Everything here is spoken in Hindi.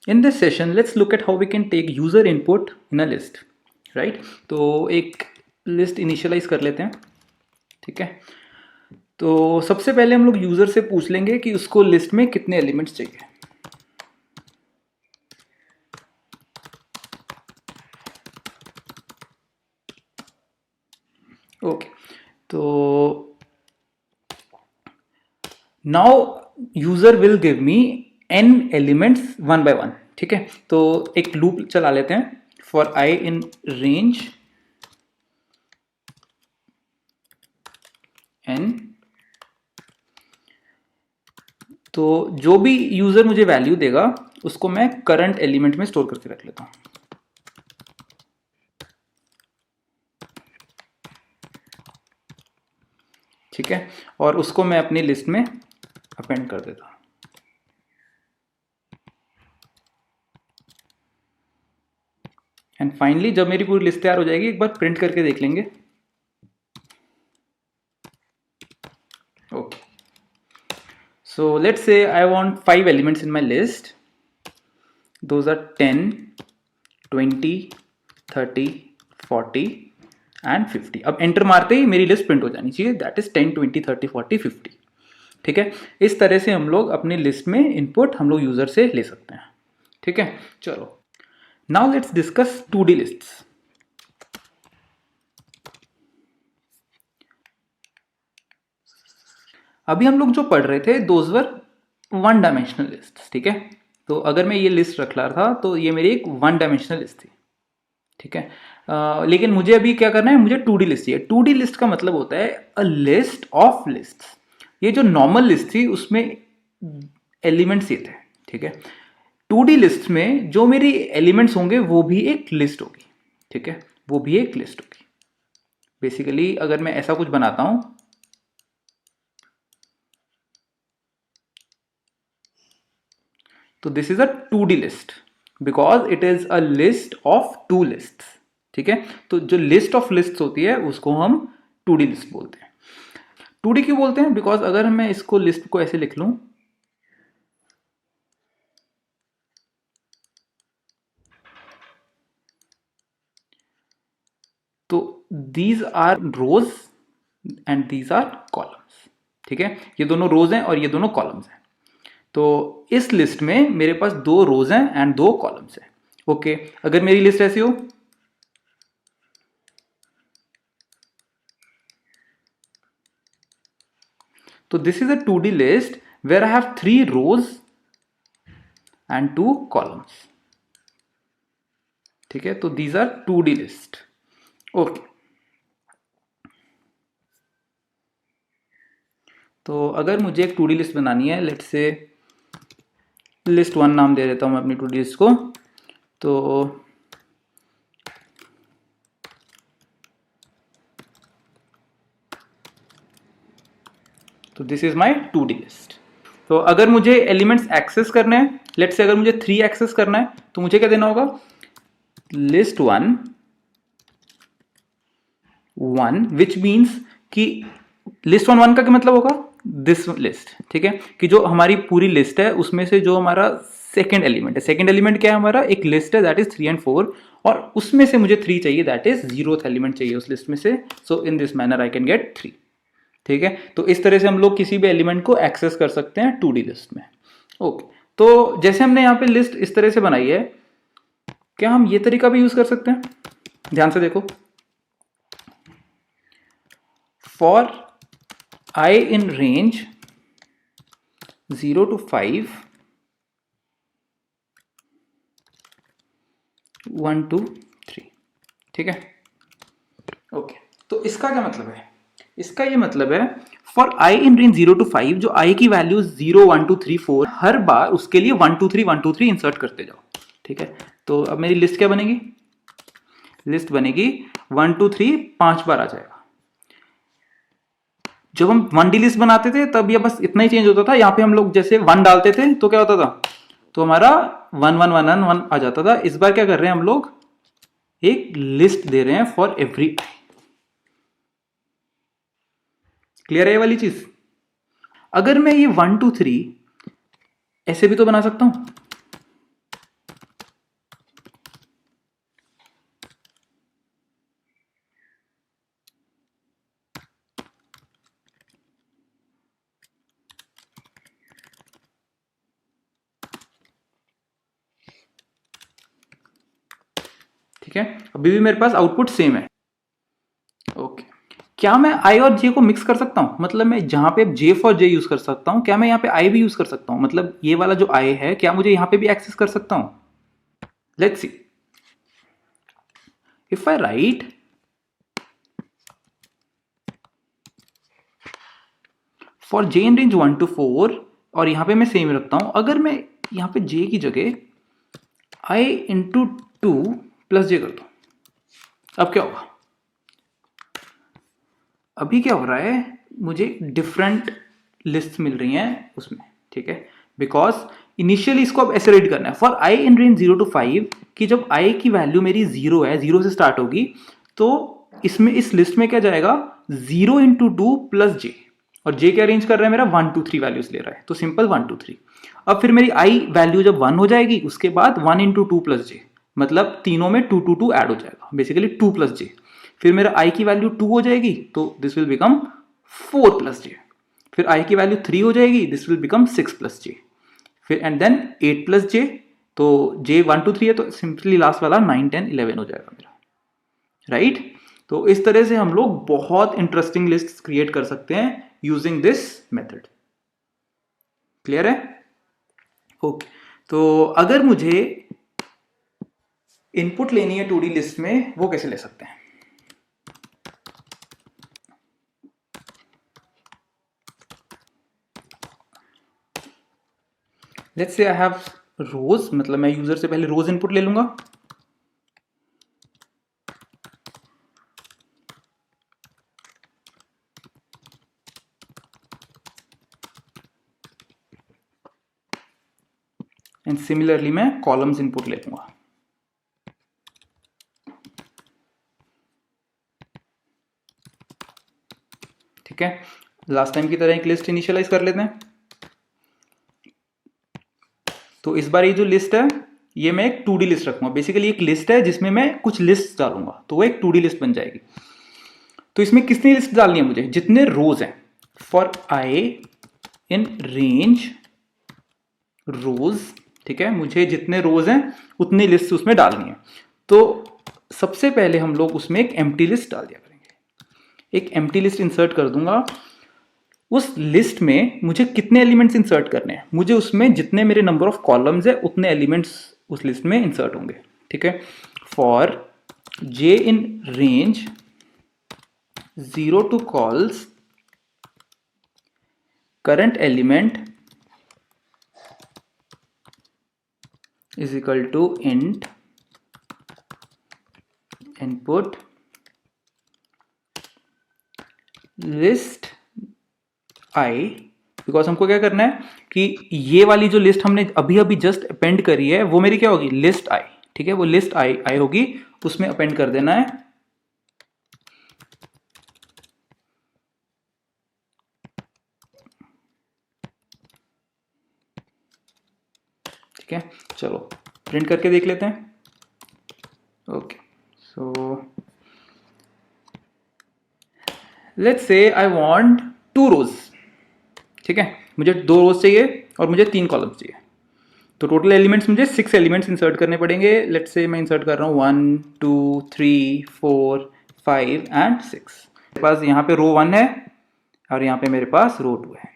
In this session, let's look at how we can take user input in a list, right? तो एक लिस्ट इनिशियलाइज कर लेते हैं, ठीक है। तो सबसे पहले हम लोग यूजर से पूछ लेंगे कि उसको लिस्ट में कितने एलिमेंट्स चाहिए। ओके, तो now user will give me n elements one by one, ठीक है। तो एक लूप चला लेते हैं for i in range n। तो जो भी यूजर मुझे वैल्यू देगा उसको मैं करंट एलिमेंट में स्टोर करके रख लेता हूं, ठीक है। और उसको मैं अपनी लिस्ट में अपेंड कर देता हूं। एंड फाइनली जब मेरी पूरी लिस्ट तैयार हो जाएगी एक बार प्रिंट करके देख लेंगे। Okay, so let's say I want 5 elements in my list. Those are 10, 20, 30, 40 and 50। अब एंटर मारते ही मेरी लिस्ट प्रिंट हो जानी चाहिए, दैट इज 10, 20, 30, 40, 50, ठीक है। इस तरह से हम लोग अपनी लिस्ट में इनपुट हम लोग यूजर से ले सकते हैं, ठीक है। चलो now let's discuss 2D lists. अभी हम लोग जो पढ़ रहे थे those were one dimensional list, ठीक है। तो अगर मैं ये लिस्ट रख रहा था तो ये मेरी एक वन डायमेंशनल लिस्ट थी, ठीक है। लेकिन मुझे अभी क्या करना है, मुझे 2D लिस्ट चाहिए। 2D लिस्ट का मतलब होता है अ लिस्ट ऑफ लिस्ट। ये जो नॉर्मल लिस्ट थी उसमें एलिमेंट्स ये थे, ठीक है। 2D लिस्ट में जो मेरी एलिमेंट्स होंगे वो भी एक लिस्ट होगी, ठीक है, वो भी एक लिस्ट होगी। बेसिकली अगर मैं ऐसा कुछ बनाता हूं, तो this is a 2D list because it is a list of 2 list, ठीक है। तो जो लिस्ट ऑफ लिस्ट होती है उसको हम 2D लिस्ट बोलते हैं। 2D क्यों बोलते हैं? बिकॉज अगर मैं इसको लिस्ट को ऐसे लिख लूं, तो these are rows and these are columns, ठीक है। ये दोनों रोज हैं और ये दोनों कॉलम्स हैं। तो इस लिस्ट में मेरे पास 2 रोज हैं एंड 2 कॉलम्स हैं। ओके, अगर मेरी लिस्ट ऐसी हो, तो this is a 2D list where I have 3 rows and 2 columns, ठीक है। तो these are 2D list. Okay, तो अगर मुझे एक 2D लिस्ट बनानी है, लेट्स से लिस्ट 1 नाम दे देता हूं मैं अपनी 2D लिस्ट को। तो this is my 2D list. तो अगर मुझे एलिमेंट्स एक्सेस करने हैं, लेट्स से अगर मुझे 3 एक्सेस करना है, तो मुझे क्या देना होगा, लिस्ट 1 1, विच मीन्स कि लिस्ट 1 1 का क्या मतलब होगा, दिस लिस्ट, ठीक है। कि जो हमारी पूरी लिस्ट है उसमें से जो हमारा सेकेंड एलिमेंट है, सेकेंड एलिमेंट क्या है, हमारा एक लिस्ट है दैट इज 3 एंड 4, और उसमें से मुझे 3 चाहिए, दैट इज 0th एलिमेंट चाहिए उस लिस्ट में से। So in this manner I can get 3, ठीक है। तो इस तरह से हम लोग किसी भी एलिमेंट को एक्सेस कर सकते हैं 2D लिस्ट में। ओके, तो जैसे हमने यहाँ पे लिस्ट इस तरह से बनाई है, क्या हम ये तरीका भी यूज कर सकते हैं? ध्यान से देखो, for I in range 0 to 5, 1 to 3, ठीक है। ओके, तो इसका क्या मतलब है? इसका ये मतलब है for I in range 0 to 5, जो I की वैल्यू 0 1 2 3 4, हर बार उसके लिए 1 2 3 1 2 3 इंसर्ट करते जाओ, ठीक है। तो अब मेरी लिस्ट क्या बनेगी, लिस्ट बनेगी 1 2 3 5 बार आ जाएगा। जब हम 1D लिस्ट बनाते थे तब ये बस इतना ही चेंज होता था, यहाँ पे हम लोग जैसे 1 डालते थे तो क्या होता था, तो हमारा 1 1 1 1 आ जाता था। इस बार क्या कर रहे हैं हम लोग, एक लिस्ट दे रहे हैं फॉर एवरी। क्लियर है ये वाली चीज? अगर मैं ये 1 2 3 ऐसे भी तो बना सकता हूं, ठीक है, अभी भी मेरे पास आउटपुट सेम है। ओके, क्या मैं आई और जे को मिक्स कर सकता हूं? मतलब मैं जहां पे जे फॉर जे यूज कर सकता हूं, क्या मैं यहाँ पे आई भी यूज कर सकता हूं? मतलब ये वाला जो आई है, क्या मुझे यहाँ पे भी एक्सेस कर सकता हूं? Let's see, if I right for J in range 1 to 4, और यहां पे मैं सेम रखता हूं, अगर मैं यहां पे जे की जगह आई इंटू 2 प्लस जे कर दूं, अब क्या होगा? अभी क्या हो रहा है, मुझे डिफरेंट लिस्ट मिल रही हैं उसमें, ठीक है, बिकॉज इनिशियली इसको अब ऐसे रीड करना है for I in range 0 to 5 कि जब आई की वैल्यू मेरी 0 है, 0 से स्टार्ट होगी, तो इसमें इस लिस्ट में क्या जाएगा, 0 इंटू 2 प्लस जे, और जे क्या अरेंज कर रहा है मेरा, 1 2 3 वैल्यूज ले रहा है, तो सिंपल 1 2 3। अब फिर मेरी आई वैल्यू जब 1 हो जाएगी, उसके बाद 1 इंटू 2 प्लस जे, मतलब तीनों में 2 2 2 ऐड हो जाएगा, बेसिकली 2 प्लस जे। फिर मेरा आई की वैल्यू 2 हो जाएगी, तो दिस विल बिकम 4 प्लस जे। फिर आई की वैल्यू 3 हो जाएगी, दिस विल बिकम 6 प्लस जे। फिर एंड देन 8 प्लस जे, तो जे 1 2 3 है, तो सिंपली लास्ट वाला 9 10 11 हो जाएगा मेरा, राइट? तो इस तरह से हम लोग बहुत इंटरेस्टिंग लिस्ट क्रिएट कर सकते हैं यूजिंग दिस मेथड। क्लियर है? ओके, तो अगर मुझे इनपुट लेनी है 2D लिस्ट में, वो कैसे ले सकते हैं? लेट्स से आई हैव रोज, मतलब मैं यूजर से पहले रोज इनपुट ले लूंगा, एंड सिमिलरली मैं कॉलम्स इनपुट ले लूंगा। ठीक है, लास्ट टाइम की तरह एक लिस्ट इनिशियलाइज कर लेते हैं। तो इस बार ये जो लिस्ट है, ये मैं एक 2D लिस्ट रखूंगा। बेसिकली एक लिस्ट है जिसमें मैं कुछ लिस्ट डालूंगा, तो वो एक 2D लिस्ट बन जाएगी। तो इसमें कितनी लिस्ट डालनी है मुझे? जितने रोज हैं, फॉर आई इन रेंज रोज, ठीक है, मुझे जितने रोज हैं उतनी लिस्ट उसमें डालनी है। तो सबसे पहले हम लोग उसमें एक एम्प्टी लिस्ट डाल दिया करेंगे। एक एम्प्टी लिस्ट इंसर्ट कर दूंगा। उस लिस्ट में मुझे कितने एलिमेंट्स इंसर्ट करने हैं? मुझे उसमें जितने मेरे नंबर ऑफ कॉलम्स है उतने एलिमेंट्स उस लिस्ट में इंसर्ट होंगे। ठीक है, for J in range 0 to calls current element is equal to int input list I, because हमको क्या करना है कि ये वाली जो लिस्ट हमने अभी अभी जस्ट अपेंड करी है वो मेरी क्या होगी, लिस्ट आई। ठीक है, वो लिस्ट आई होगी, उसमें अपेंड कर देना है ठीक है। चलो प्रिंट करके देख लेते हैं। Okay, so let's say I want 2 रोज। ठीक है, मुझे 2 रोज चाहिए और मुझे 3 कॉलम्स चाहिए। तो टोटल एलिमेंट्स मुझे 6 एलिमेंट्स इंसर्ट करने पड़ेंगे। लेट्स से मैं इंसर्ट कर रहा हूँ 1 2 3 4 5 एंड 6। मेरे पास यहाँ पे रो 1 है और यहाँ पे मेरे पास रो 2 है।